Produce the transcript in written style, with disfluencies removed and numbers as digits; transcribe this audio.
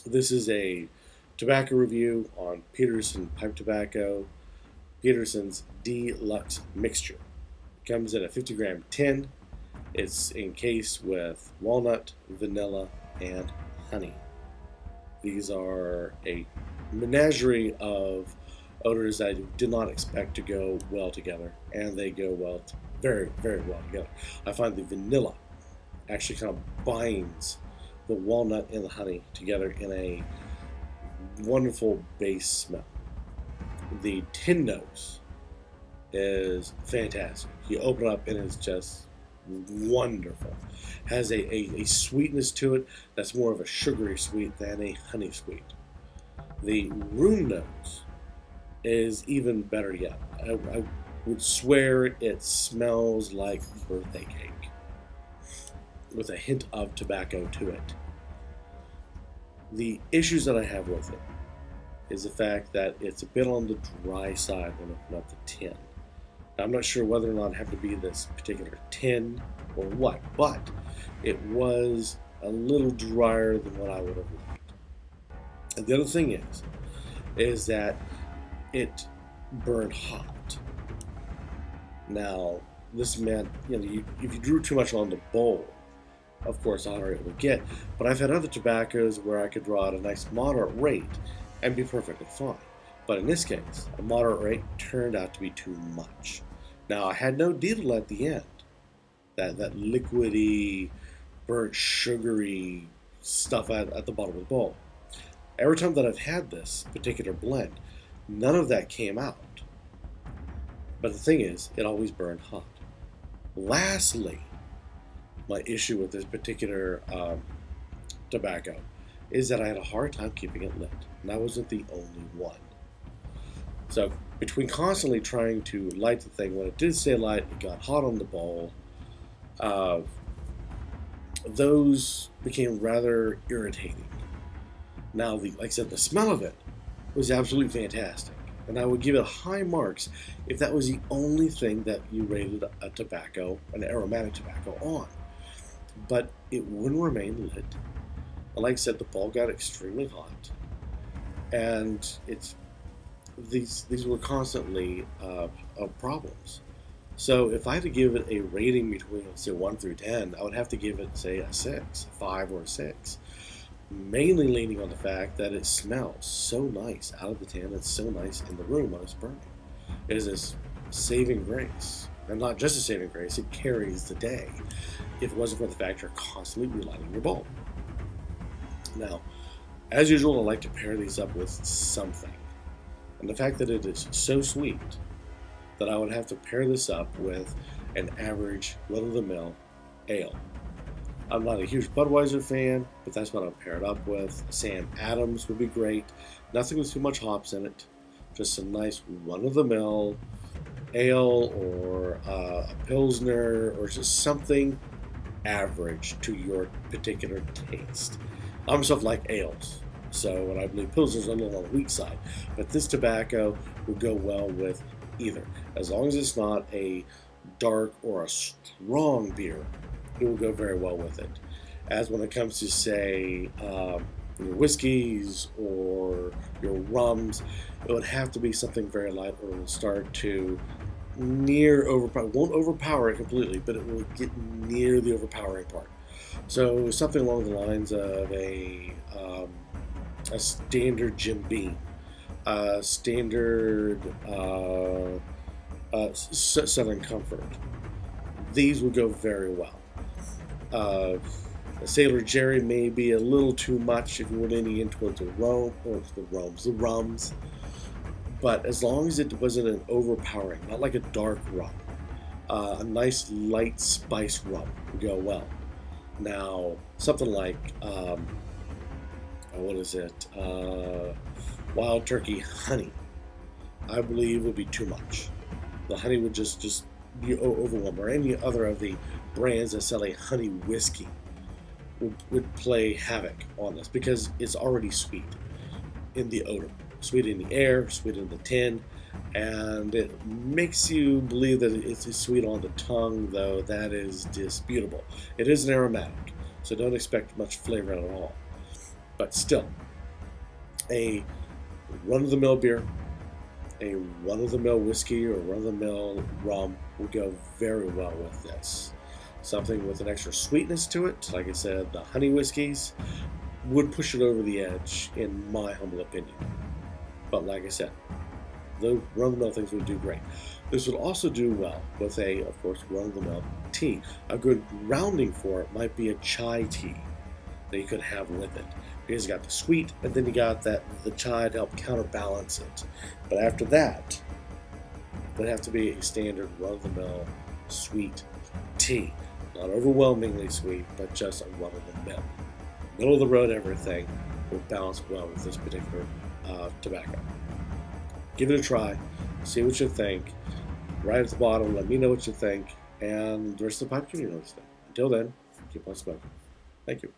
This is a tobacco review on Peterson pipe tobacco, Peterson's Deluxe Mixture. It comes in a 50-gram tin. It's encased with walnut, vanilla, and honey. These are a menagerie of odors that I did not expect to go well together, and they go well, very, very well together. I find the vanilla actually kind of binds the walnut and the honey together in a wonderful base smell. The tin nose is fantastic. You open it up and it's just wonderful. Has a sweetness to it that's more of a sugary sweet than a honey sweet. The room nose is even better yet. I would swear it smells like birthday cake with a hint of tobacco to it. The issues that I have with it is the fact that it's a bit on the dry side when I open up the tin. Now, I'm not sure whether or not it had to be this particular tin or what, but it was a little drier than what I would have liked. And the other thing is that it burned hot. Now, this meant, if you drew too much on the bowl, of course, the hotter it would get. But I've had other tobaccos where I could draw at a nice moderate rate and be perfectly fine. But in this case, a moderate rate turned out to be too much. Now, I had no diesel at the end. That liquidy, burnt, sugary stuff at the bottom of the bowl. Every time that I've had this particular blend, none of that came out. But the thing is, it always burned hot. Lastly, my issue with this particular tobacco is that I had a hard time keeping it lit, and I wasn't the only one. So between constantly trying to light the thing, when it did stay light, it got hot on the bowl. Those became rather irritating. Now, like I said, the smell of it was absolutely fantastic, and I would give it high marks if that was the only thing that you rated a tobacco, an aromatic tobacco, on. But it wouldn't remain lit. And like I said, the bowl got extremely hot, and these were constantly problems. So if I had to give it a rating between, let's say, 1 through 10, I would have to give it, say, a 6, a 5, or a 6. Mainly leaning on the fact that it smells so nice out of the tin. It's so nice in the room when it's burning. It is a saving grace. And not just a saving grace, it carries the day if it wasn't for the fact you're constantly relighting your bulb. Now, as usual, I like to pair these up with something. And the fact that it is so sweet that I would have to pair this up with an average run-of-the-mill ale. I'm not a huge Budweiser fan, but that's what I'll pair it up with. Sam Adams would be great. Nothing with too much hops in it. Just a nice run-of-the-mill ale or a Pilsner or just something average to your particular taste. I myself like ales, so when I believe Pilsner's a little on the weak side, but this tobacco will go well with either. As long as it's not a dark or a strong beer, it will go very well with it. As when it comes to, say, your whiskeys or your rums, it would have to be something very light, or it will start to near overpower. It won't overpower it completely, but it will get near the overpowering part. So something along the lines of a standard Jim Beam, standard Southern Comfort. These would go very well. A Sailor Jerry may be a little too much if you're leaning in towards the rums. But as long as it wasn't an overpowering, not like a dark rum, a nice light spice rum would go well. Now, something like, Wild Turkey honey, I believe would be too much. The honey would just be overwhelming, or any other of the brands that sell a honey whiskey would play havoc on this because it's already sweet in the odor, sweet in the air, sweet in the tin, and it makes you believe that it's sweet on the tongue, though that is disputable. It is an aromatic, so don't expect much flavor at all. But still, A run-of-the-mill beer, a run-of-the-mill whiskey, or run-of-the-mill rum will go very well with this. Something with an extra sweetness to it, like I said, the honey whiskeys, would push it over the edge, in my humble opinion. But like I said, the run-of-the-mill things would do great. This would also do well with a, of course, run-of-the-mill tea. A good grounding for it might be a chai tea that you could have with it. Because you got the sweet, and then you got the chai to help counterbalance it. But after that, it would have to be a standard run-of-the-mill sweet tea. Not overwhelmingly sweet, but just a run-of-the-mill. Middle of the road everything will balance well with this particular tobacco. Give it a try, see what you think. Right at the bottom, let me know what you think, and the rest of the pipe community knows that. Until then, keep on smoking. Thank you.